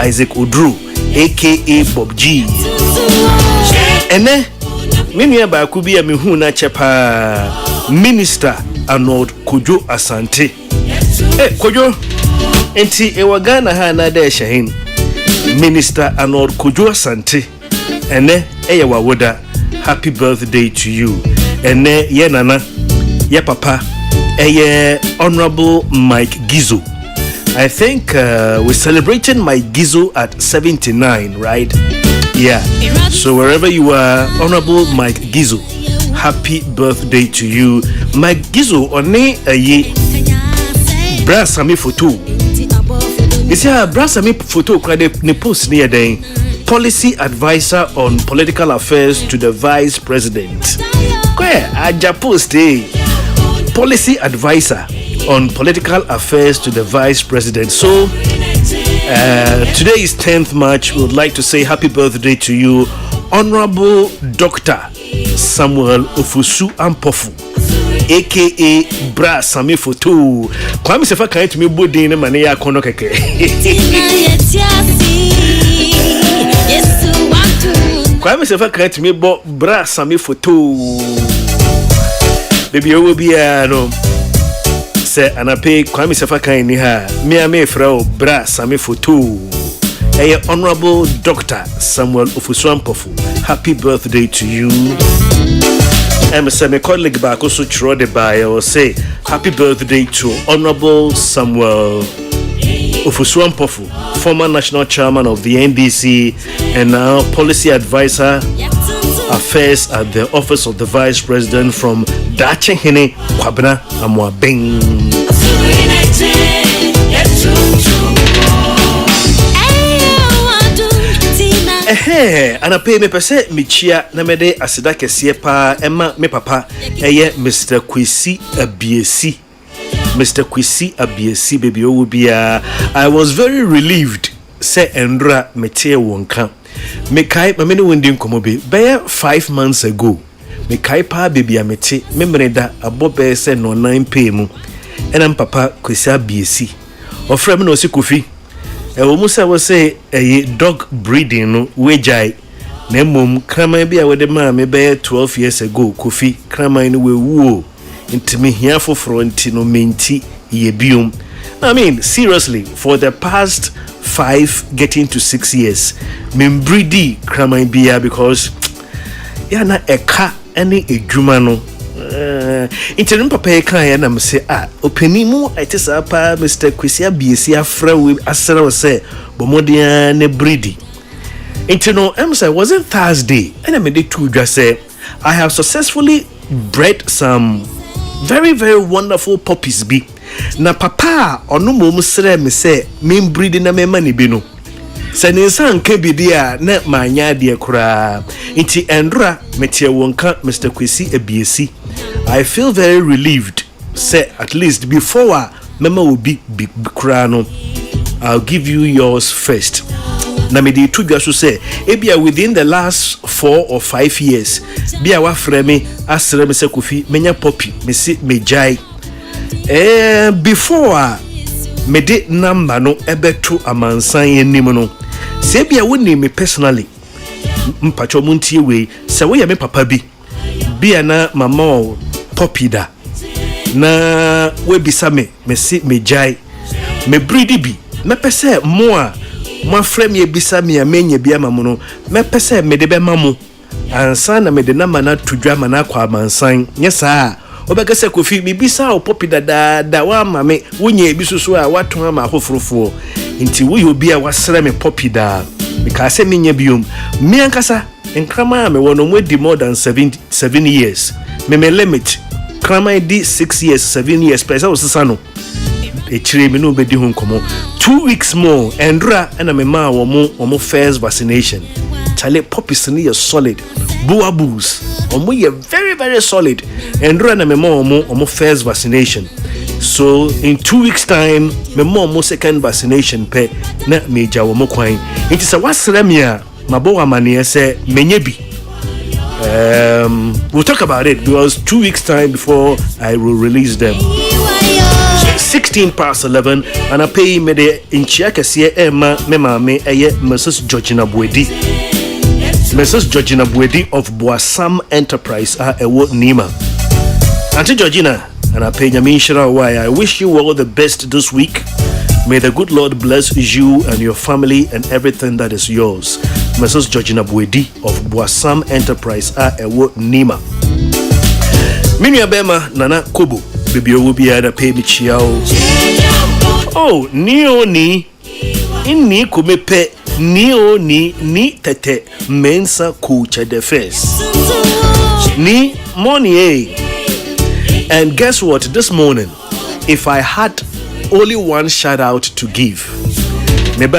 Isaac Odru, aka Bob G. Ene mimi ba kubi me hu na chepa Minister Arnold Kojo Asante. Kojo enti ewagana ha na da shahin. Minister Arnold Kojo Asante. Ene wawoda. Happy birthday to you. Ene ye nana ye papa Honorable Mike Gizo. I think we're celebrating Mike Gizo at 79, right? Yeah. So wherever you are, Honorable Mike Gizo, happy birthday to you. Mike Gizo one ye brasami photo. You see brasami photo kwade ne post near day. Policy advisor on political affairs to the vice president. Where aja post policy advisor on political affairs to the vice president. So today is 10th March. We would like to say happy birthday to you, Honorable Dr. Samuel Ofusu Ampofu, aka Bra Sami Foto. Kwame sefa kan to me bodi ne mane ya kono keke. Kwame sefa kan to me bo Bra Sami Foto. Baby o bi no se anape Kwame sefa kan ni ha me fra Bra Sami Foto. Honorable Dr. Samuel Ofusu Ampofu, happy birthday to you. My colleague back also throw the bio say happy birthday to Honorable Samuel Ofusu Ampofu, former national chairman of the NDC and now policy advisor affairs at the office of the vice president from Dachehene Kwabena Amwabeng. And I pay me per se michia na mede asida kese pa ema me papa Mr. Kwesi Abiesi. Mr. Kwesi Abiesi baby o bia. I was very relieved say Endra mete wonka. Me kai ma me no wendi nkomo be 5 months ago. Me kai pa baby amete me mreda abobe se no 9 pay mu. Enam papa Kwesi Abiesi. Ofra me no si Kofi. Musa was say a dog breeding no wejai. Nemum krama bi a wede ma me be 12 years ago Kofi krama no we wo intimi here for front no menti ye biom. I mean seriously for the past 5 getting to 6 years me breedy krama bia because ya na eka ene edwuma no interim papa kan na me say openimu itisa pa Mr. Kwesi Abiesi afra we asera we say bomodia ne breedy intino say wasn't Thursday and me dey to just say I have successfully bred some very very wonderful puppies bi na papa onu mom sere me say me breedy na me mani bi no Seninsan kebidia na manya de kura inti endra metie wonka Mr. Kwesi Abiesi. I feel very relieved say at least before mama will be kura no I'll give you yours first. Na me dey tudwa so say ebia within the last 4 or 5 years bia wa frame asere me se Kofi menya poppy me si mejai before me de number no ebeto amansan enim no se bia woni me personally mpacho muntie we se we ya me papa bi bia na mama poppy da na we bisa me si mejai me breedy bi me pese mo a mo frame ye bisa me amenya bia mamu no me pese me de be mamu ansa na me de na mana tudwa mana kwa amansan nyesa obeka se Kofi bibisa o popi da wa mame wonye bisusu a waton ama ahofrofo nti wo ye obi a wasere me popi da because se menya biom me ankasa enkrama me wono mwedi more than 7 years me limit krama di 6 years 7 years pesa osisa no e chire me no be di ho nkomo 2 weeks more endra na me ma wo first vaccination chale poppies ni solid buabus omo ye very very solid endra na me mo first vaccination. So in 2 weeks time me mo second vaccination pe na meja wo mo kwan it is a wasremia mabo amane se menye bi. We'll talk about it because 2 weeks time before I will release them. 16 past 11 and I pay me the inchia kese Emma me mame eye Mrs. Georgina Buedi. Mrs. Georgina Buedi of Boasam Enterprise ewo Nima. Auntie Georgina, and I pay Nyamishra why I wish you all the best this week. May the good Lord bless you and your family and everything that is yours. Mrs. Georgina Buedi of Boasam Enterprise ewo Nima. Minya Bema Nana Kobo. Baby, you will be at a pay me chiao. Oh, ni inni kumepe ni tete mensa kucha de face. Ni money. And guess what? This morning, if I had only one shout out to give, if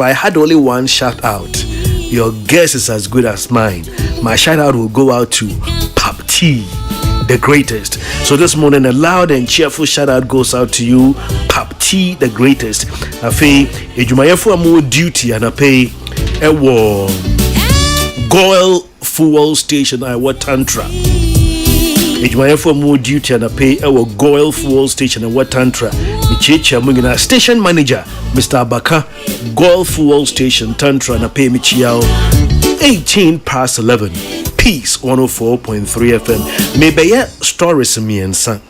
I had only one shout out, your guess is as good as mine. My shout out will go out to Pap T, the greatest. So this morning, a loud and cheerful shout out goes out to you, Pap T, the greatest. I pay a more duty and I pay a war. Goil Fuel Station, I want Tantra. For more duty and I pay our Goil Fuel Station and what Tantra. The station manager, Mr. Abaka, Goil Fuel Station, Tantra, and I pay Michiao 18 past 11. Peace 104.3 FM. Maybe stories me and son.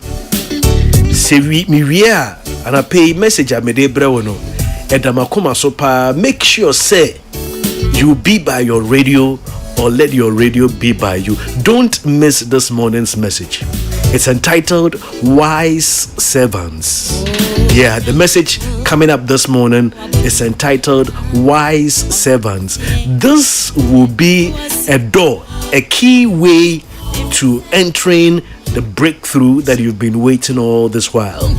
Say me and I pay message I made Brewano. Edamakuma sopa. Make sure say you be by your radio or let your radio be by you. Don't miss this morning's message. It's entitled Wise Servants. Yeah, the message coming up this morning is entitled Wise Servants. This will be a door, a key way to entering the breakthrough that you've been waiting all this while.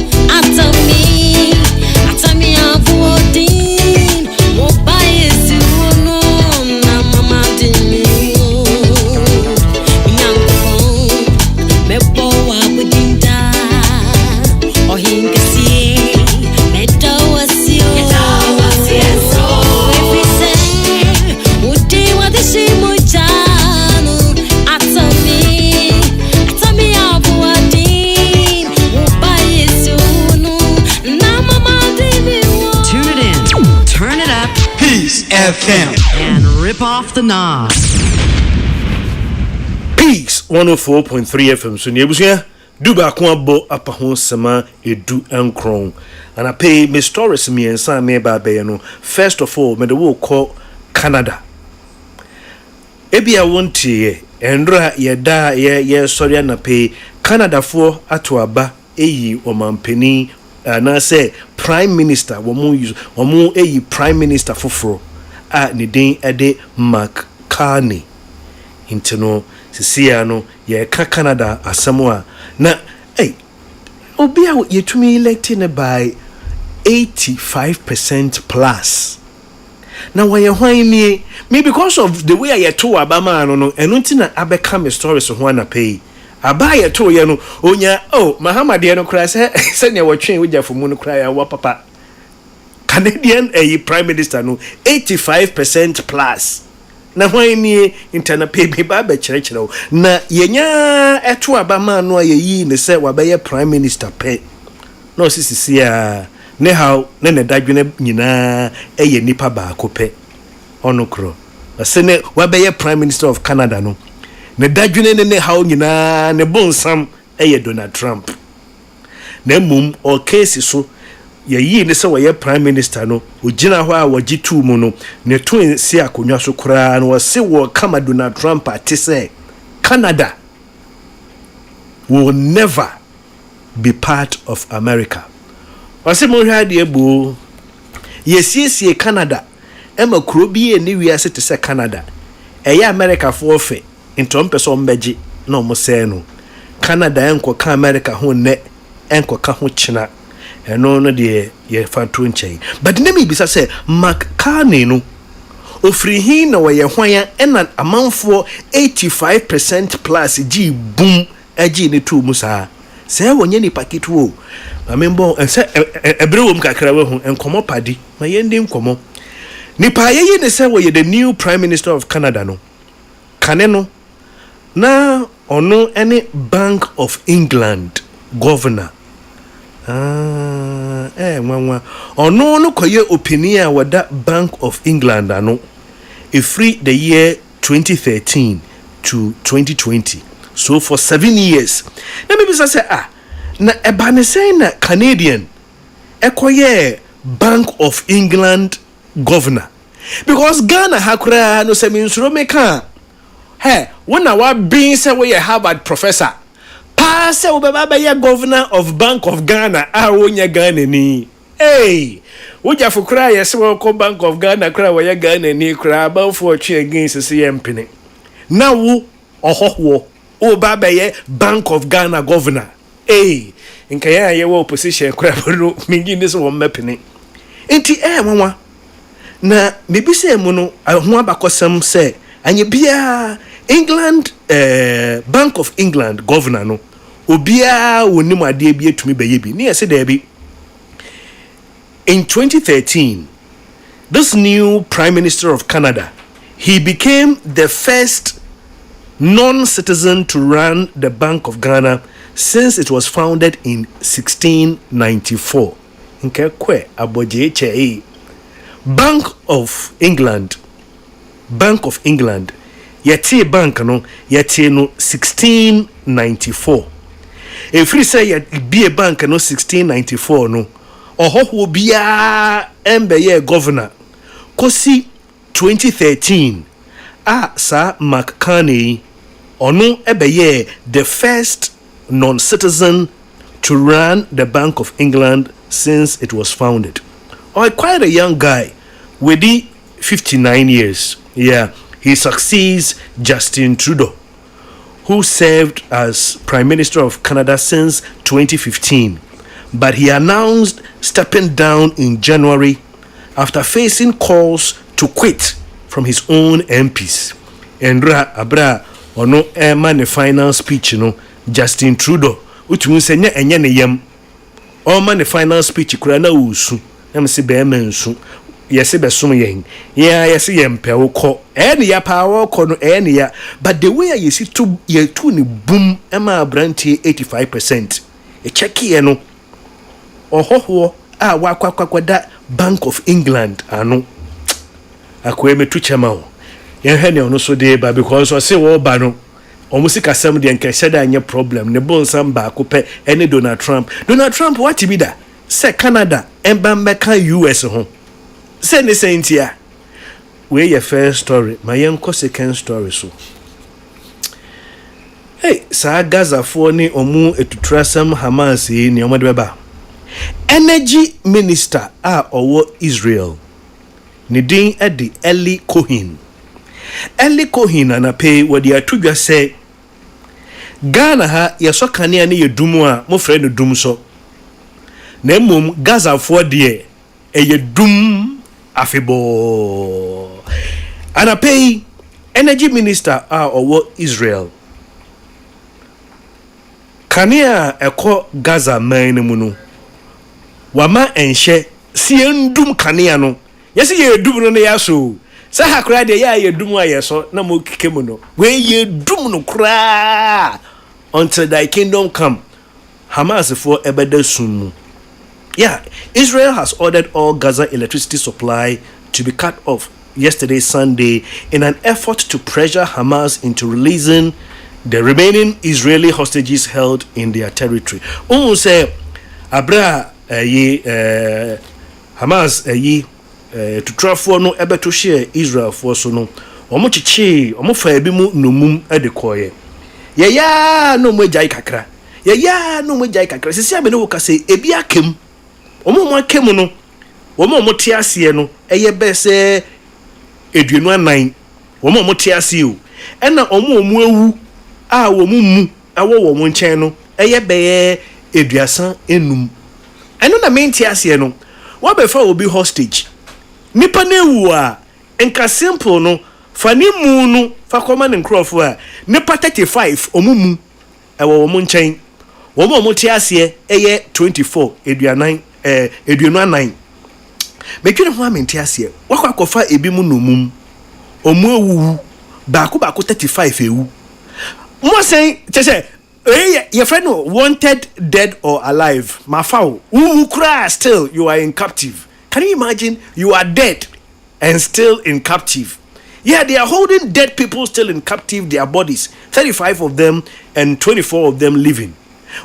FM and rip off the knob. Peace 104.3 FM. So nebusia duba kwa bo apa ho sema edu enkron. And I pay me stories me and some me ba be no. First of all, me the wo call Canada. Ebi a wontie endra ye da ye sorry na pay Canada for atoaba eyi omampeni na say prime minister womu eyi prime minister foforo ni den ede McCartney intino sisia no ye ka Canada asemo na obi a yetumi elected by 85% plus. Now why hwan me because of the way I to abama no eno ntina abeka me stories ho na pay abaya to ye no onya Muhammad ye no kra se ne wotwen wogya fomu no kra ya wa papa Canadian prime minister no 85% plus. Na hwan ni interna pay be ba be kire na yenya eto abama no ayi ne se wa be prime minister pay no sisi ne how ne dadwene nyina nipa ba akope onokro asene wa be prime minister of Canada no ne dadwene ne how nyina ne bonsam Donald Trump na mum o case so ye ne se wa prime minister no ogina ho a wagitu mu no ne to si akonwa so kura no se wo kama Donald Trump ate say Canada will never be part of America. Wase mo hwa de ebu yesiesie Canada ema kuro bi eni wiase te se Canada America for fe ntompe so mbege na mo se no Canada enko ka America ho ne enko ka ho china eno no de ye fanto nchen but na me bisa se McCartney no ofri hin na we hwan ena amanfo 85% plus gi boom agi ne tu musa se wonye ni paketu o amembo ense ebrewom kakra we hu enkomo padi ma yende nkomo nipa ye ne se we the new prime minister of Canada no kane no na ono any Bank of England governor. Mama. Ono no koye opinion with that Bank of England ano. Free the year 2013 to 2020. So for 7 years. Na maybe say na ebane say na Canadian ekoye Bank of England governor. Because Ghana hakura no se minsuro meka. Hey, when I being say we Harvard professor. Pass we baba ya governor of Bank of Ghana wonya Ghana ni. Hey, woja for cry yes we ko Bank of Ghana cry we Ghana ni cry ban for chi against CMP. Now wo ohoho o baba ye Bank of Ghana governor. Hey, nka ya ye wo opposition cry no mingi ni so wo mapene. Enti mama na maybe say mu no ho abakosam say anye bia England Bank of England governor no obia wonim ade bia tumi beye bi ne yese da bi. In 2013 this new Prime Minister of Canada, he became the first non-citizen to run the Bank of Ghana since it was founded in 1694. Okay, kwe aboje che Bank of England yeti bank no yeti no 1694. Free say yet be a bank no 1694 no ohoho bia embeye governor kosi 2013 Sir McCartney ono ebeye the first non-citizen to run the Bank of England since it was founded. Quite a young guy with 59 years. Yeah, he succeeds Justin Trudeau, who served as Prime Minister of Canada since 2015. But he announced stepping down in January after facing calls to quit from his own MPs. Endra abra ono man the final speech Justin Trudeau utumu senya enye ne yam o man the final speech kura na usu am se be mansu yesi be som yen yesi yempe wo ko ene ya pa wo ko no ene ya but the way yesi to ye to ni boom ema abrantie 85% e check ye no ohoho wakwakwada Bank of England ano akweme tu chema wo yen hene ono so de ba because o se wo ba no omusika sam de nka sheda anya problem ne bon sam ba ko pe ene Donald Trump what be da se Canada emba meka US ho se ne sentia we your first story my yanko second story so hey sa Gaza fo ni omu etutrasam Hamas ni omode beba energy minister owo Israel ni din edi Eli Cohen anape wodi atudwa se Ghana ha yeso kanea ne yedumu a mo frɛ no dum so na mmom Gaza fo de yedum afebo anape energy minister owo Israel kanea eko Gaza man mu no wama enhye siendum kanea no yesi yedum no ne yaso sa hakra de ya yedum ayeso na mo kikemu no we yedum no kra until thy kingdom come Hamas for ebeda sum. Yeah, Israel has ordered all Gaza electricity supply to be cut off yesterday Sunday in an effort to pressure Hamas into releasing the remaining Israeli hostages held in their territory. Say abra Hamas to trafo no ebe to share Israel for so no omo chichi omo fa ebi mu nomum edekoye ya no mo jai kakra ya no mo jai kakra sisi ame no wo kase ebi akem omo mo akem no omo tiase no eye be se eduenu anan omo tiase o ena omo ewu wo mu awo wo mo nchen no eye be eduasan enum eno na men tiase no wo be fa obi hostage nipa na ewu a enka simple no fani mu no fa koma ne nkrofo a nipa 35 omumu ewo wo nchen wo mo tiase eye 24 eduanu anan metwene ho amentiase wakwa kofa ebi mu nomum omu ewu ba ko 35 ewu mo sen chese Your friend wanted dead or alive. Mafao, who cry still you are in captive. Can you imagine? You are dead and still in captive. Yeah, they are holding dead people still in captive, their bodies. 35 of them and 24 of them living.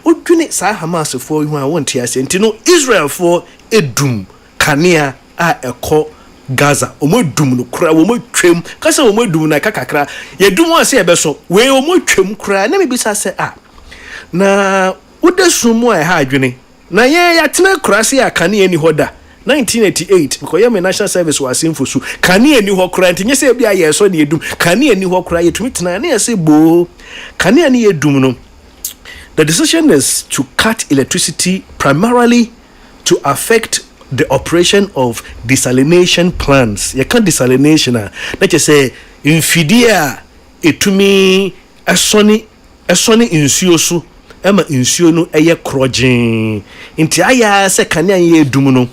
What do you say Hamas for you? I want to say, Israel for Edum, Kania, a call Gaza. Omo dum no kra, omo twem. Kasa omo dum na kakakra. Ye dum wan say ebeso. We omo twem kra. Na me bisa say na woda sumu a ha adwene. Na ye ya tena kra say akane ani hoda. 1988 because my national service was in for so kane ani ho kra ntinye say bia ye so na edum kane ani ho kra ye tumi tena na ye say bo kane ani edum no. The decision is to cut electricity primarily to affect the operation of desalination plants. You can't desalination. Let's just say in Fidia, etumi esoni insuo so, ema insuo no eye krojin. Inti aya se kanya ye dum no.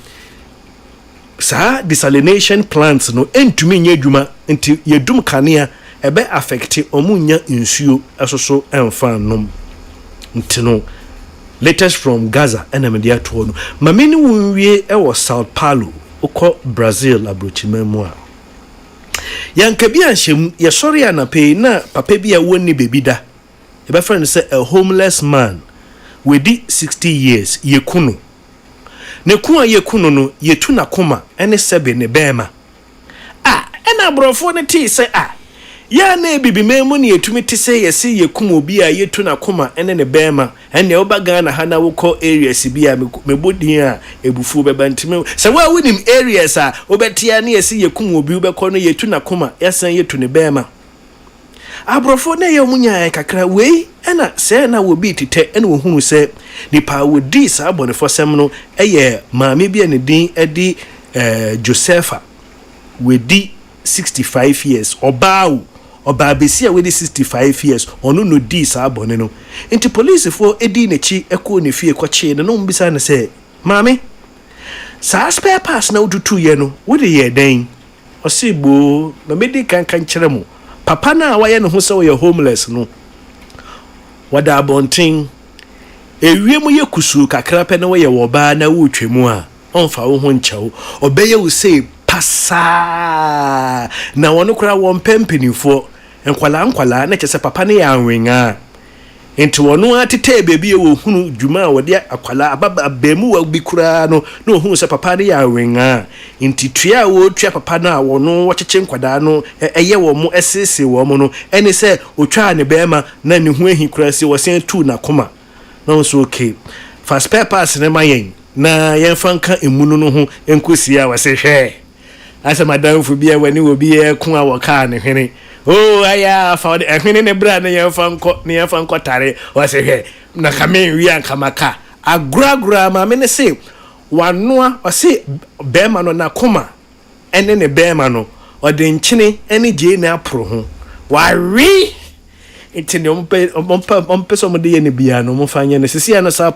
Sa desalination plants no entumi nye dwuma inti ye dum kania ebe affect omunya insuo asoso emfa nom. Ntino latest from Gaza and media to no mameni wunwie e wo Sao Paulo uko Brazil abrochimemu yanka bi anhyem ye sori anape na papa bi a woni bebida e be friend say a homeless man wedi 60 years ye kunu ne ku a ye kunu no ye tu na koma ene sebe ne bema ena brofo ne ti say ya na bibi memu ne yetumi te say yesi yekum obi a yetu na koma ene ne bema ene obaga na hana wokọ areas bi a mebodin a ebufu beba ntime se wa winim areas a obetia na yesi yekum obi ubekọ no yetu na koma yasan yetu ne bema abrofo na ye munya kakra wei ena se na wo bi tete ene wo hunu se nipa wo di sa abonefo sem no eye maame bi ene din edi Josepha we di 65 years oba besia we 65 years onu no di sa abone no enti police for edi nechi eko ne fie kwache no mbisa ne se mame sa spare pass na udutu ye no wo de ye den osibo na medi kan kire mo papa na waye ne ho se we homeless no wada abontin ewiem ye kusu kakra pe na we ye wo ba na wo twemu a onfa wo ho nchawo obeye wo se pasa na wono kura won pempenifo enkwala na chese papa ne ya anwenga enti wono atete bebi e wo hunu dwuma a wode akwala ababa bemu wa bi kura no na ohunu se papa ne ya anwenga enti tua wo tua papa na wono wocheche nkwada no eye wo mo esese wo mo no ene se otwa ne bema na ne hu ehi kura se wo sen tu na koma na so okay fast papers ne mayen na yemfanka emunu no ho enkosi a wase hwe asa madam fu bia wani obi e ku a woka ne hwene oh aya fa de hwene ne bra ne yemfanko tare wase hwe na kame wi an kamaka agragura ma me ne se wanoa wase bema no na koma ene ne bema no ode nchene ene je ne apro ho wari enti ne ompe so mo de ye ne bia no mo fanye ne sisi na Sao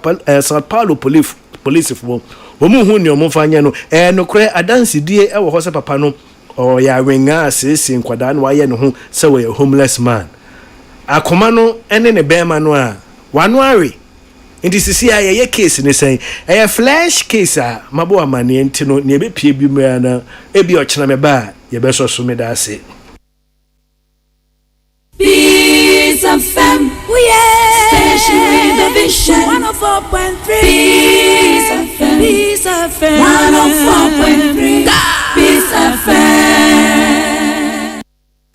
Paulo police for omu hu ne omu fanya no no kre adansi die e wo ho se papa no o ya wenga sisi nkwada no waye ne ho se we homeless man akoma no ene ne bema no a wano awe enti sisi ya ye case ne sen e flash case a mabo amane enti no ne be pie bi me na e bi o chena me ba ye be so so me da ase Peace FM, Station with a vision. 104.3 Peace FM 104.3 Peace FM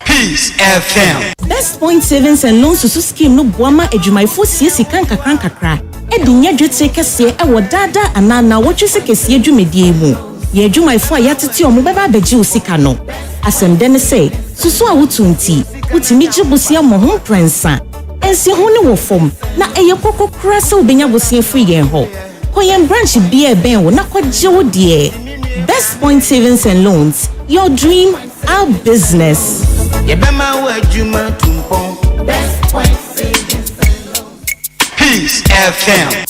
Peace FM. Best Point Savings and Loans Susu Scheme no boama edwumaifo siesi kakra edunya dwetire kese e wodada anana wotwese kese edwumedie mu ye edwumaifo a yatete omo beba beji osika no asem ne say susu a wotunti utimi jibusia mo ho prensa ensi ho ne wo fom na eye kokko kra se obenya bosia free yen ho koyen branch bia ben wo na kwaje wo de Best Point Savings and Loans, your dream, our business. Best Point Savings and Loans. Peace FM.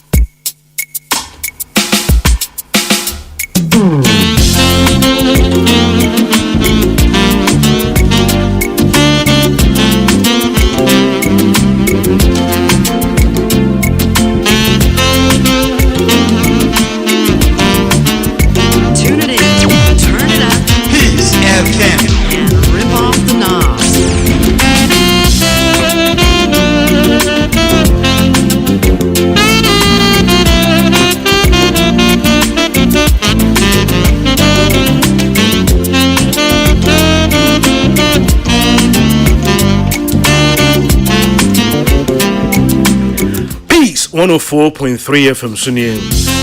104.3 FM Sunny.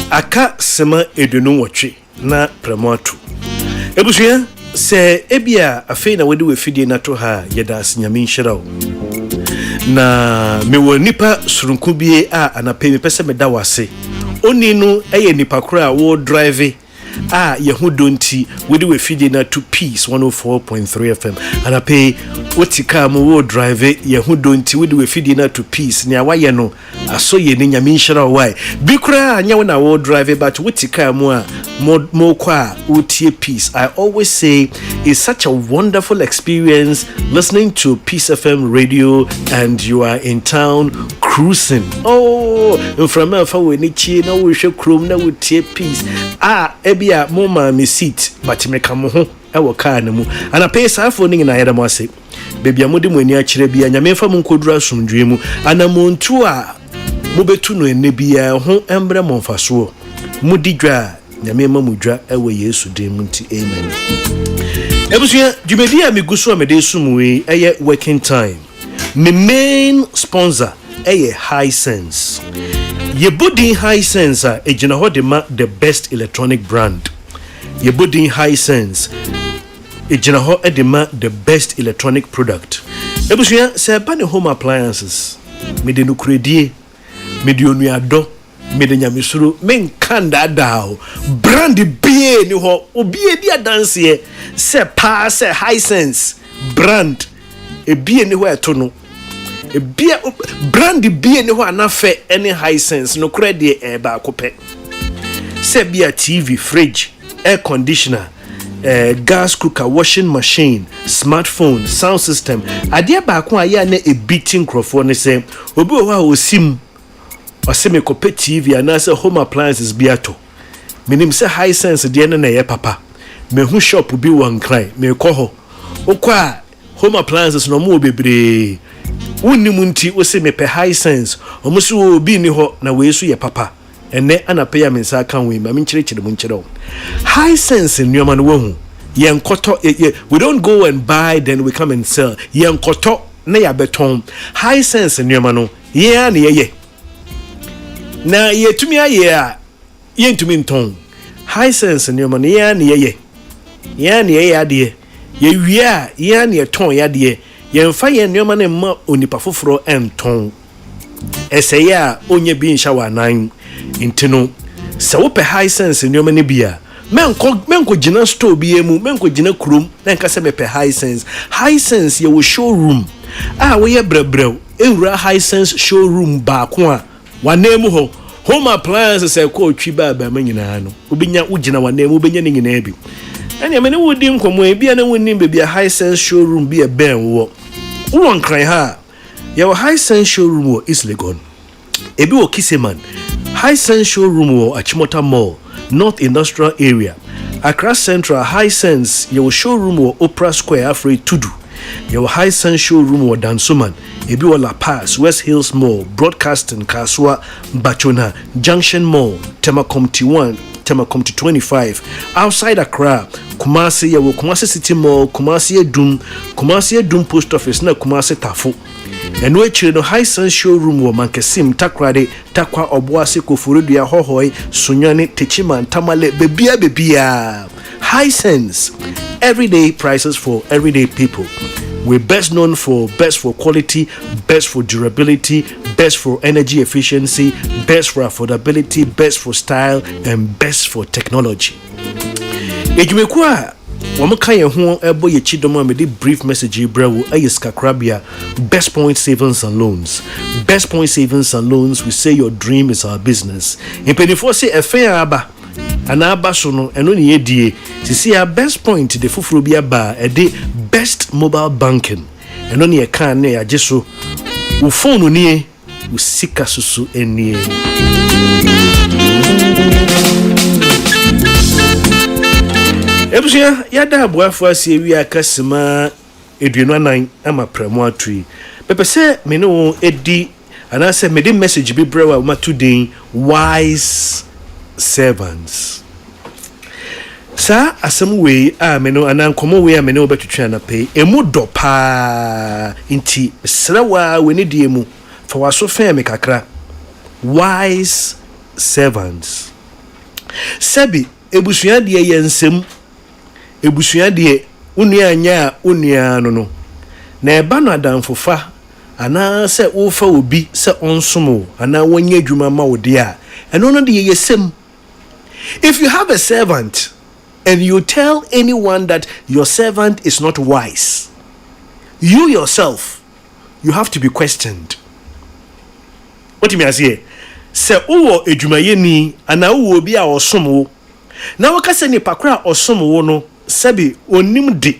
Aka sema edunu watwe na prematu. Ebusuya se ebia afei na wede we fidie na to ha yeda asinyame nhyira na mewo nipa surunku bie a anape me pese meda wase oni no eye nipa kora wo drive yehudonti wede we fidie na to peace 104.3 FM anape wotika mo wo drive yehudonti wede we fidie na to peace ne awaye no aso ye ne nyame nhyira wai bi kora anya na wo drive but wotika mo a mo kwa utie peace. I always say it's such a wonderful experience listening to Peace FM radio and you are in town cruising. Oh, from afa we ni chi na we hwe krom na utie peace. Ebia mo ma me seat but me ka mo ho e wo car na mu. Ana pay safo ni na yeda mo ase. Bebia mo de mo ani a kire bia nyame fa mo nkodura somdwe mu. Ana mo ntu a mo betu no ene bia ho embre mo mfaso. Mo digwa nyame mamudwa ewe Yesu dim nti amen. Ebusuya djumedi a miguso a mede sumwe eye working time. My main sponsor eye High Sense. Ye body High Sense a ejina ho de ma the best electronic brand. Ye body High Sense ejina ho de ma the best electronic product. Ebusuya se ba ne home appliances. Mede no kredie, mede onuado mede nyamisuru men kanda dao brand bie ni ho obie dia dance se pa se High Sense brand e bie ni ho eto no e bie brand bie ni ho anafe any High Sense no credit e ba kope se bia TV fridge air conditioner gas cooker washing machine smartphone sound system ade ba ko aya na e beating crofo ne se obi o ha osim Oseme kope TV anase home appliances biato. Menim se High Sense de na ye papa. Me hu shop bi wan kran, me kɔ ho. Okwa home appliances no mo bebre. Wonnim nti wo se me pe High Sense. Omo se wo bi ni ho na we su ye papa. Ene anape ya mensa kan we ma me nkyerɛkyerɛ mu nkyerɛ. High Sense nneoma no wo hu. Ye nkoto we don't go and buy then we come and sell. Ye nkoto na ya beton. High Sense nneoma no ye na ye. Na yetumi aye a yentumi nton High Sense nneoma ne ya ne ye ade ye wie a ya ne ton ya de ye mfa ye nneoma ne ma onipa foforo enton eseye a onye bi nsha wa nan intino se wo pe High Sense nneoma ne bia menko gina store bi emu menko gina krum na nka se me pe High Sense ye wo showroom wo ye brebreu ewura High Sense showroom ba ko a wanemu ho home appliances e ko twi baba manyina no obinya ugina wanemu obenya ne nyina bi ene me ne wodi nkomo e bia na wonni be bia High Sense showroom bia ben wo won kran ha ya High Sense showroom wo is Legon ebi wo Kiseman High Sense showroom wo Achimota Mall North Industrial Area Accra Central High Sense your showroom wo Opera Square Afre Tudu your High Sense showroom wo Dansoman ebi wo La Paz West Hills Mall Broadcasting Kaswa Bachona Junction Mall Temacom T1 Temacom T25 outside Accra Kumasi ya wo Kumasi City Mall Kumasi Edum Post Office na Kumasi Tafo eno echire no High Sense showroom wo Mankesim Takrade Takwa Oboase Koforodua Hohoi Sunyane Techima Tamale bebia High Sense everyday prices for everyday people. We're best known for best for quality, best for durability, best for energy efficiency, best for affordability, best for style, and best for technology. Ejumekwa wamka ye ho ebo ye chidoma me di brief message brewo ayiskakrabia Best Point Savings and Loans. Best Point Savings and Loans, we say your dream is our business. Impedifo say efe aba anaba so no eno ne yedie sisi ya Best Point de fufuro bia ba e de best mobile banking eno ne kan ne ya jeso wo phone nie wo sika susu enie ebusia ya da aboafo asie wi akasema eduenu anan ama premo atui pepese me no edi anase me de message bi brewa ma today wise servants. Sa asem we me no anan komo we me no betwetwa na pay emu do pa inti srawa we ne die mu fa waso fa me kakra wise servants. Sebi ebusua de ye nsem ebusua de unua nya unua no na eba no adamfofa ana se wofa obi se onsomo ana wonye adwuma ma wo de a eno no de ye yesem. If you have a servant and you tell anyone that your servant is not wise, you yourself, you have to be questioned. What do you mean say? Se uwo edwumayeni ana uwo bi a osomo na wakase ni pakra osomo no sebi onim de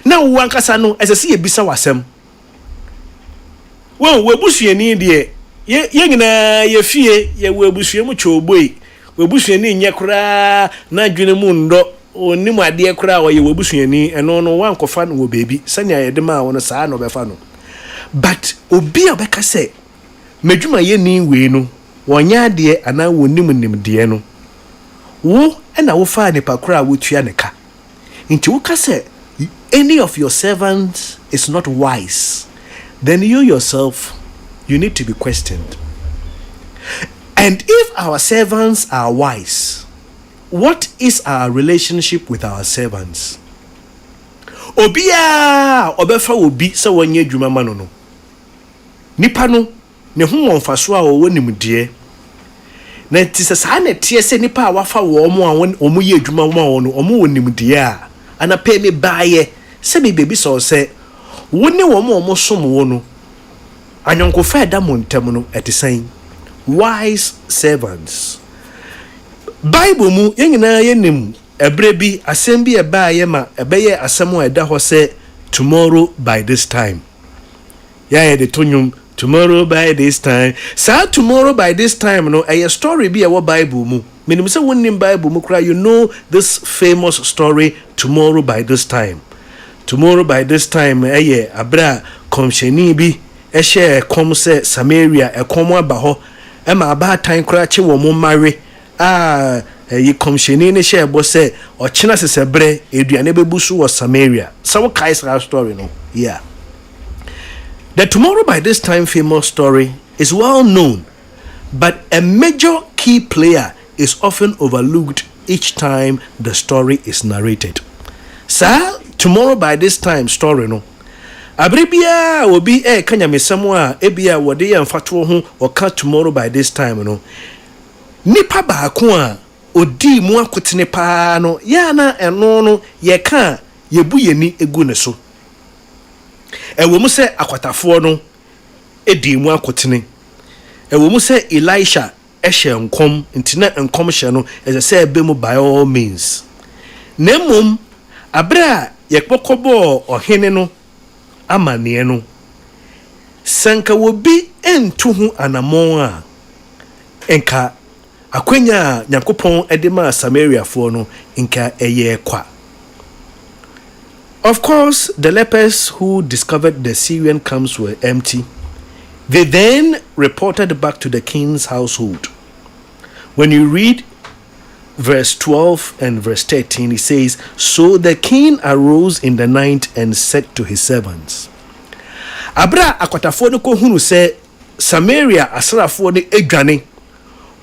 na wo ankasa no esese ye bisa wasem wo webusuani de ye nyina ye fie ye webusuamu choboi webusuani nye kura na dwene mu ndo onim ade kura wo ye webusuani eno no wankofa no wo bebi sanya ye de ma wo no saa no befa no. But obi obeka say medwuma ye ni we no wonya de ana wonim de no wo na wo fa ne pakura wo tua ne ka nti wo ka say any of your servants is not wise, then you yourself, you need to be questioned. And if our servants are wise, what is our relationship with our servants? Obia obefa obi se wonye adwuma ma no nipa no ne ho wonfaso a wo nimdie na tise sa na tie se nipa a wafa wo mo a wo ye adwuma ma wo no wo nimdie a ana pe me baaye se me bebi so se woni wo mo som wo no anyonko fa da montem no etisan wise servants. Bible mu yenyina yenim ebre bi asem bi baaye ma ebeye asem o eda ho se tomorrow by this time. Yeah, the tonyum tomorrow by this time. Sa tomorrow by this time no a story bi e wo Bible mu. Menim se wonim Bible mu kra, you know this famous story tomorrow by this time. Tomorrow by this time abra komsheni bi ehye kom se Samaria ekom aba ho e ma aba tan kra che wo mo mare yi komsheni ne she bo se o chena sesebre eduane bebusu wo Samaria. So what kind of story no? Yeah. The tomorrow by this time famous story is well known, but a major key player is often overlooked each time the story is narrated. Sir, tomorrow by this time story no abribia obi kanya mesemo a ebia wode ya mfato ho oka tomorrow by this time no nipa baako a odi mu akotene pa no ya na eno no ye ka yebu yeni egu ne so ewo mu se akwatafo no edi mu akotene ewo mu se Elisha ehye nkom ntina nkom hye no eze se ebe mu by all means nemum abra yekpokobo ohene no amane no sanka wobi entu hu anamon a enka akwenya Nyankopon edema Samaria fo no enka eye kwa. Of course, the lepers who discovered the Syrian camps were empty. They then reported back to the king's household. When you read verse 12 and verse 13, it says, so the king arose in the night and said to his servants, abra akwatafo no ko hunu se Samaria asrafo ne edwane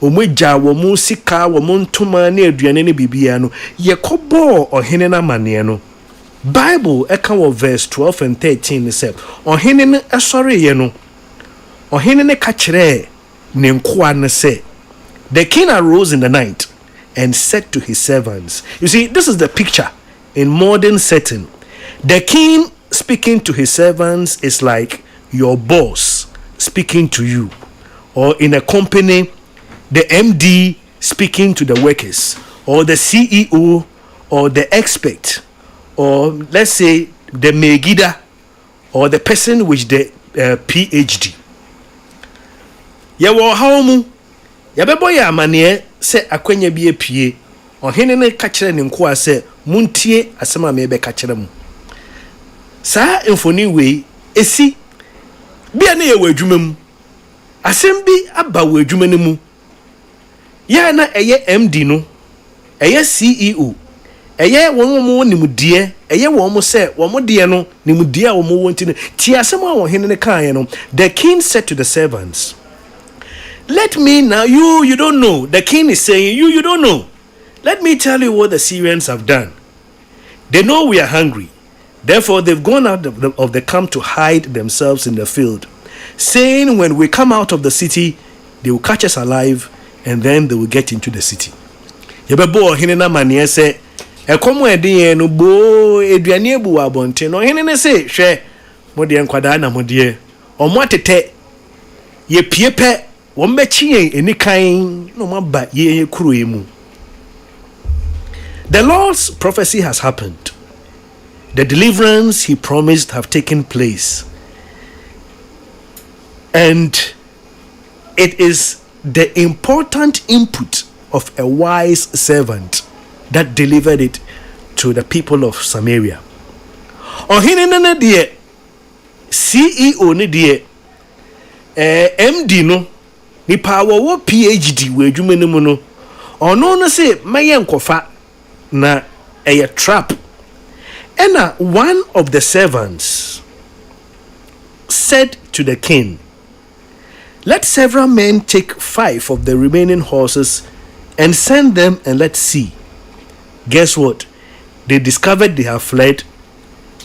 omegya wo mu sika wo mu ntoma ne aduane ne bibia no yekobo ohene na mane no. Bible eka wo verse 12 and 13 say ohene ne esore ye no ohene ne ka kire ne nkoa ne say the king arose in the night and said to his servants. You see, this is the picture in modern setting. The king speaking to his servants is like your boss speaking to you, or in a company the MD speaking to the workers, or the CEO, or the expert, or let's say the megida, or the person with the PhD. Yawo haumu yabebo ya amane se akwanya bi epie ohene ne ka kire ne nko ase muntie asema me be ka kire mu sa enfoni we esi bia ne ye wadwuma mu asem bi aba wadwuma ne mu ya na eye MD no eye CEO eye won mo nimdie eye won mo se won mo de no nimdie a won mo wonti ne ti asem a ohene ne kan ye no. The king said to the servants, Let me now, you don't know. The king is saying, you don't know. Let me tell you what the Syrians have done. They know we are hungry. Therefore, they've gone out of the camp to hide themselves in the field, saying, when we come out of the city, they will catch us alive, and then they will get into the city. Yebebo hinena manie se ekomo ede no bo eduane ebu abonte no hinene se hwe mode enkwada na mode omo atete ye piepe wo mechi yen enikan no maba ye kuro emu. The Lord's prophecy has happened. The deliverance he promised have taken place. And it is the important input of a wise servant that delivered it to the people of Samaria. Ohinene de CEO ne de MD no nipa wo PhD we adwuma ne mu no ono no say maye nkofa na a trap. And one of the servants said to the king, let several men take 5 of the remaining horses and send them and let's see. Guess what? They discovered they have fled.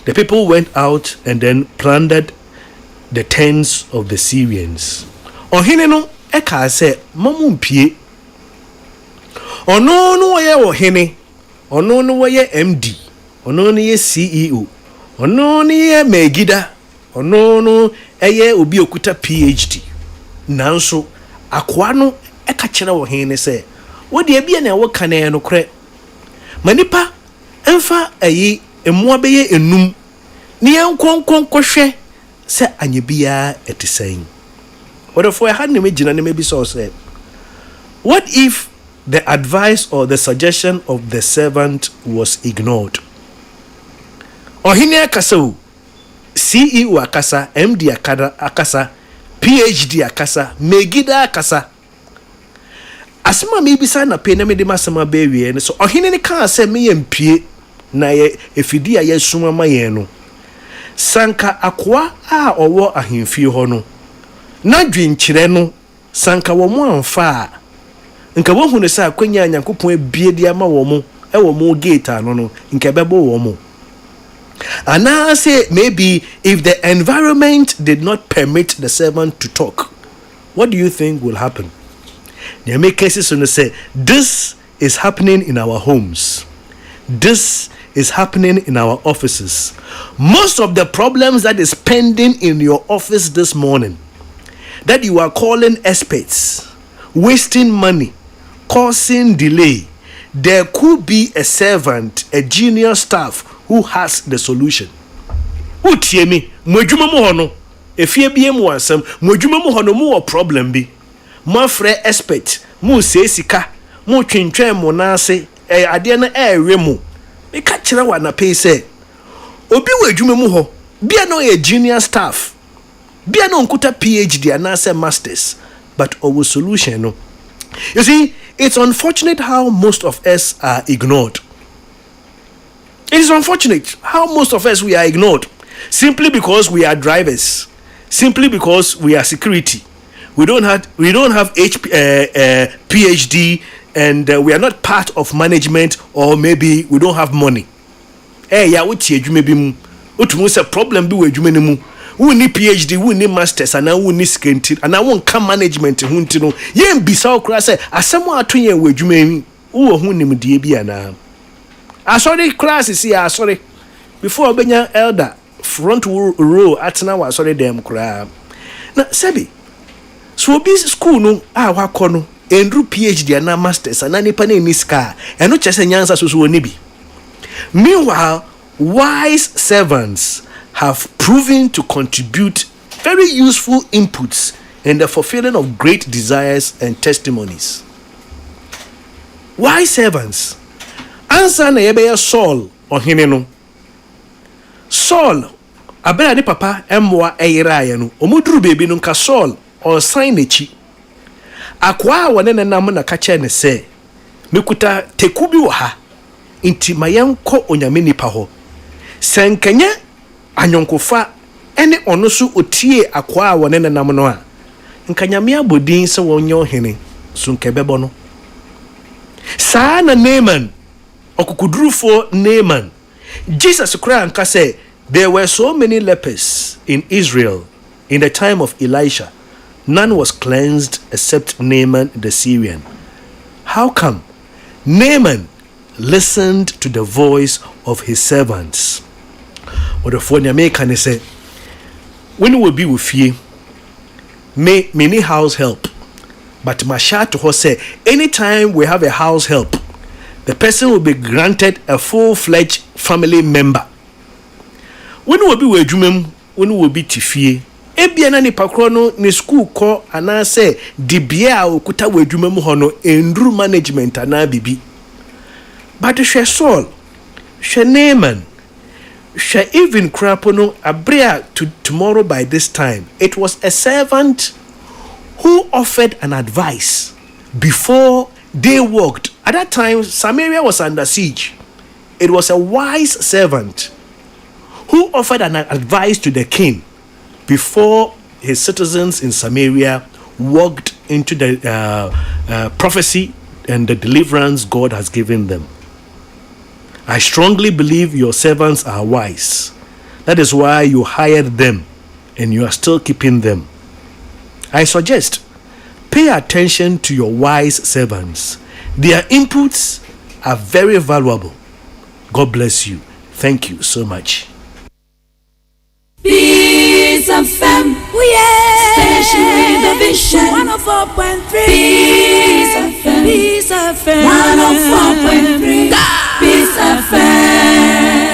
The people went out and then plundered the tents of the Syrians. Ohine no eka se mamumpie. Ono no ye ohine. Ono no ye MD. Ono no ye CEO. Ono no ye megida. Ono no eye obi okuta PhD. Nanso akwa no eka kire ohine se wo de bia na wo kane no kre manipa emfa ayi emua beye enum ne yankonkon kohwe se anye bia etisan. Wherefore I had ne magina ne maybe so say, what if the advice or the suggestion of the servant was ignored? Ohine akasa o, CEO akasa, MD akasa, PhD akasa, megida akasa. Asema me bisa na pe na me de masema be wie so ohine ne kan se me yempie na ye efidi a yesuma mayen no sanka akwa a owo ahemfie ho no na dwenkyire no sanka wo mo amfa nka wo hunu se akwanya nyankopon abie dia ma wo mo e wo mo gate ano no nka bebo wo mo. And I say maybe if the environment did not permit the servant to talk, what do you think will happen? They make cases and say, this is happening in our homes. This is happening in our offices. Most of the problems that is pending in your office this morning, that you are calling experts, wasting money, causing delay, there could be a servant, a junior staff who has the solution. Who tie me, modwuma mu hono, efie bie mu ansam, modwuma mu hono mu wo problem bi. Mo frɛ expert, mo se sika, mo twentwen mo na ase, ade na ewe mo. Me ka kire wa na pay say, obi wo adwuma mu ho, bia no a junior staff, bia no nkuta PhD and ase masters, but our solution no. You see, it's unfortunate how most of us are ignored. It is unfortunate how most of us we are ignored simply because we are drivers, simply because we are security. We don't have PhD, and we are not part of management, or maybe we don't have money. Yeah, what you maybe what's a problem be with you? We need PhD, we need masters, and now we need skinty, and I won't come management. Who to know? Yen be so crass. As someone to you with you mean who name DB na. I sorry class is here. Sorry before Benya elder front row at now. Sorry them cry. Now Sebi. So be school no wakono endru PhD and masters and nipa na ni ska eno chese nyansa so so oni bi. Meanwhile, wise servants have proven to contribute very useful inputs in the fulfilling of great desires and testimonies. Wise servants answer na yebe Saul ohene no. Saul abena ni papa emwa eyira ya no omuduru bebi no nka Saul or sign echi akwa wone nenam na kache ne se mekuta tekubi wo ha inti mayenko onyame nipa ho senkanye anyonkofa ene ono so otie akwa wone nenam no a nkanyame abodin se wonyo hene so nkebebo no saa na Naaman okukudurufo Naaman Jesus kura anka say there were so many lepers in Israel in the time of Elisha, none was cleansed except Naaman the Syrian. How come? Naaman listened to the voice of his servants. What the phone American say, when we will be with you, may need house help. But my shout to her say, anytime we have a house help, the person will be granted a full-fledged family member. When we will be with you, when we will be tifie, ebia ni pakrono ni school ko ana say dibia okuta wedwuma mu hono endru management ana bibi. But she Saul, she Naaman, she even crapono abrea to tomorrow by this time. It was a servant who offered an advice before they walked. At that time, Samaria was under siege. It was a wise servant who offered an advice to the king before his citizens in Samaria walked into the prophecy and the deliverance God has given them. I strongly believe your servants are wise. That is why you hired them and you are still keeping them. I suggest pay attention to your wise servants. Their inputs are very valuable. God bless you. Thank you so much. Peace FM, station with a vision. 104.3. Peace FM, Peace FM, 104.3. Peace FM.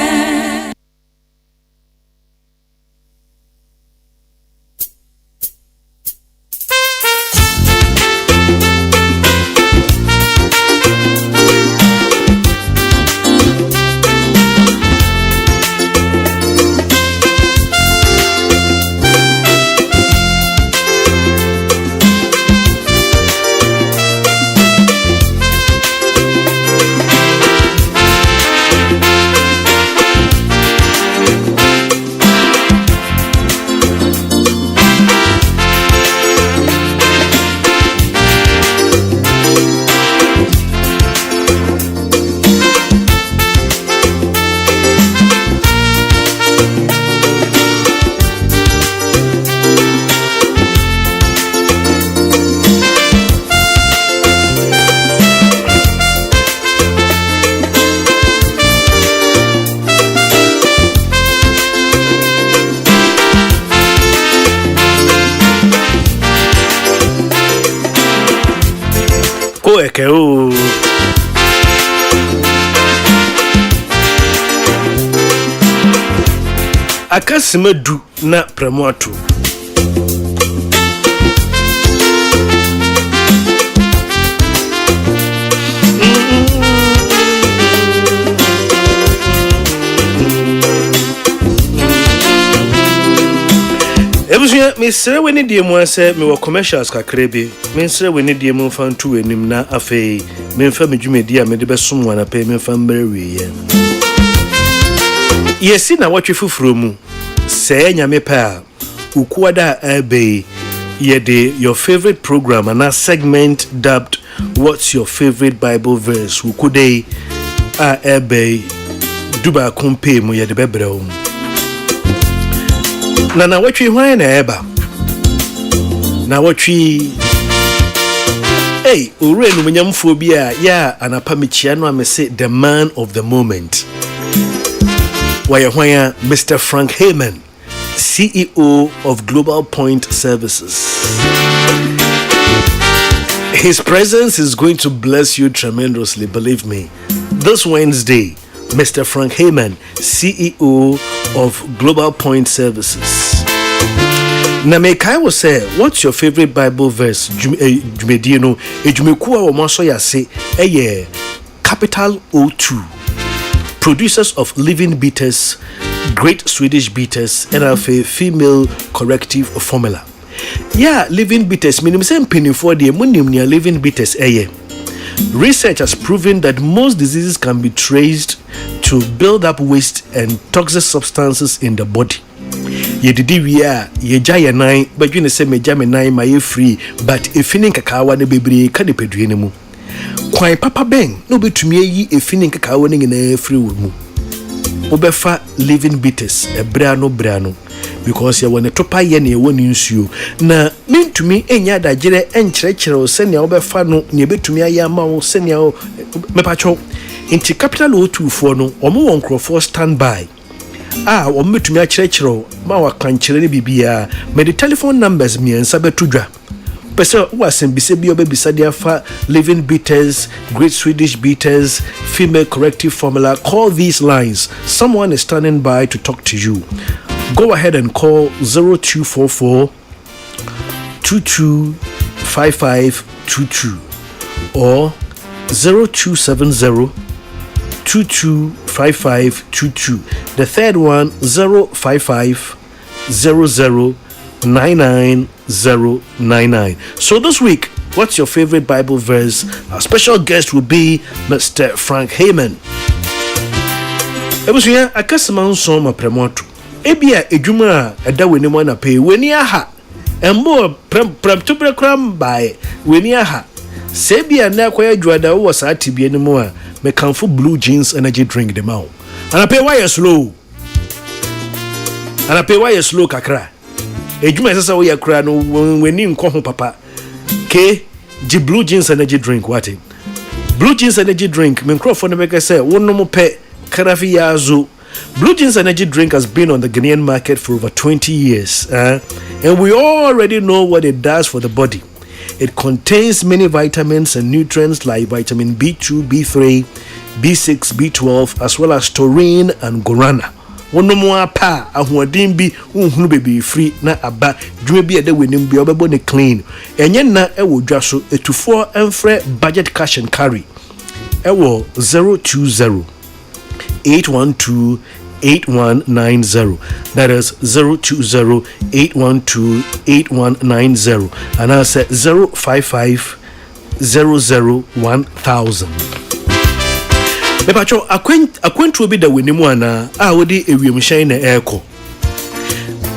Ekeo akasima du na pramoato Ebusuya mesere weni die mu ase me wo commercials kakrebi mesere weni die mu fan tu enim na afei me mfa medwumedi a me de besom wana pe me mfa mbrewe ye yesi na watwe fufuro mu se nyame pa ukuada abe ye de your favorite program and a segment dubbed what's your favorite Bible verse ukude a abe duba kompe mu ye de bebreo na watwi hwan na eba na watwi ore no mnyamfo bi a ya anapa mechia no amese the man of the moment why hwan Mr. Frank Heyman, CEO of Global Point Services. His presence is going to bless you tremendously, believe me. This Wednesday, Mr. Frank Heyman, CEO of Global Point Services. Na mekai will say, what's your favorite Bible verse? Jumedino, ejumekuwa wa mwaso ya se, capital O2. Producers of living bitters, great Swedish bitters, and a female corrective formula. Yeah, living bitters, minimum same penny for the near living bitters. Research has proven that most diseases can be traced to build up waste and toxic substances in the body. ye didi wie a ye gya ye nan badwene se me gya me nan ma ye free but efini nkakawa ne bebre ka ne pedue ne mu kwan papa ben no betumi ayi efini nkakawa ne nyina free wo mu obefa living bitters ebra no because ye wone topa ye ne woni nsuo na mentumi enya dagere enkyerɛkyerɛ se ne obefa no ne betumi ayi ama wo se ne mepacho inti capital o2 fo no omo won crofo standby omo betumi akyerɛkyerɛ ma wa kankyerɛ ne bibia me the telephone numbers miensa betudwa pese wasembise bi obebisa dia fa living bitters, great Swedish bitters, female corrective formula. Call these lines. Someone is standing by to talk to you. Go ahead and call 0244 225522 or 0270 225522. The third one 055 99099. So this week, what's your favorite Bible verse? Our special guest will be Mr. Frank Heyman. Ebusuya akasama nso ma premoto. Ebia edwuma eda weni mo na pe weni aha. Embo prem to kram by weni aha. Sebia na kwaya dwada wo sa tibie ne mo a me kanfo blue jeans energy drink dem out. And pay why slow. And pay why slow kakra. Ejuma sasa wo yakra no weni nko ho papa ke di blue jeans energy drink what blue jeans energy drink me microphone make say wonno mo pe karafi yazo. Blue jeans energy drink has been on the Ghanaian market for over 20 years and we already know what it does for the body. It contains many vitamins and nutrients like vitamin B2, B3, B6, B12 as well as taurine and guarana. Wono mo apa ahoden bi unhunu bebi free na aba dwuma bi ade wenim bi obebo ne clean enye na ewo dwa so etufo emfre budget cash and carry ewo 020 812 8190. That is 020 812 8190 and I said 055 00 1000. Mepacho akwentu bi da wenimu ana wodi ewiemhyan na airco.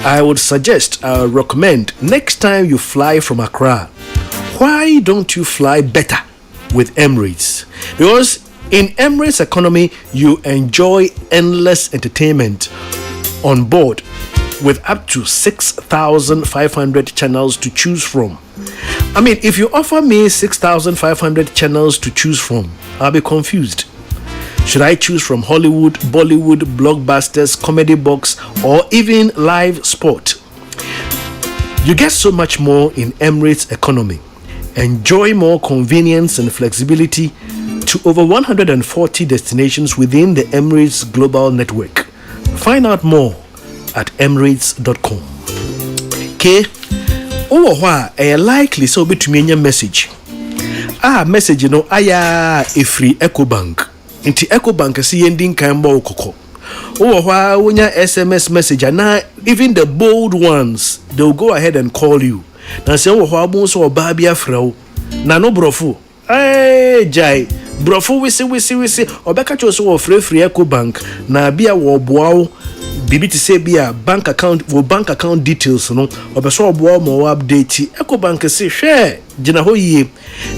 I would suggest, recommend next time you fly from Accra, why don't you fly better with Emirates? Because in Emirates economy you enjoy endless entertainment on board with up to 6,500 channels to choose from. I mean, if you offer me 6,500 channels to choose from, I'll be confused. Should I choose from Hollywood, Bollywood, blockbusters, comedy box, or even live sport? You get so much more in Emirates economy. Enjoy more convenience and flexibility to over 140 destinations within the Emirates global network. Find out more at emirates.com. Okay? Likely so between your message. Message aya free EcoBank. Inti EcoBank si ending kan ba okoko. Wonya SMS message na even the bold ones they'll go ahead and call you. Na se abon so oba bia frɛ na no brofo. Jai brofo wisi obeka cho so free EcoBank na bia wo boa bibi ti say bia bank account details no obeso oboa mo update EcoBank say hwe gina ho yie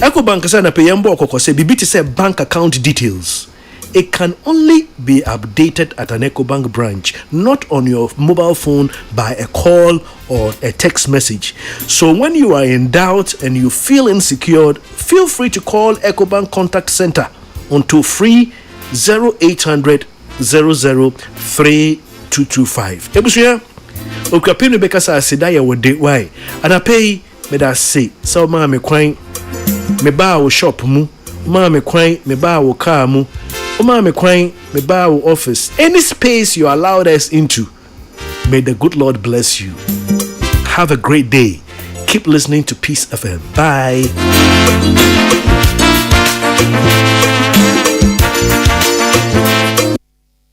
EcoBank say na pay mbo okoko say bibi ti say bank account details. It can only be updated at an EcoBank branch, not on your mobile phone by a call or a text message. So when you are in doubt and you feel insecure, feel free to call EcoBank Contact Center on toll free 0800 00 3225. Ebusuya, okapinu beka sa sidaya wode why. And I pay me that say, so ma me kwan me ba wo shop mu, ma me kwan me ba wo car mu. Me crying, me bow office. Any space you allowed us into, may the good Lord bless you. Have a great day. Keep listening to Peace FM. Bye.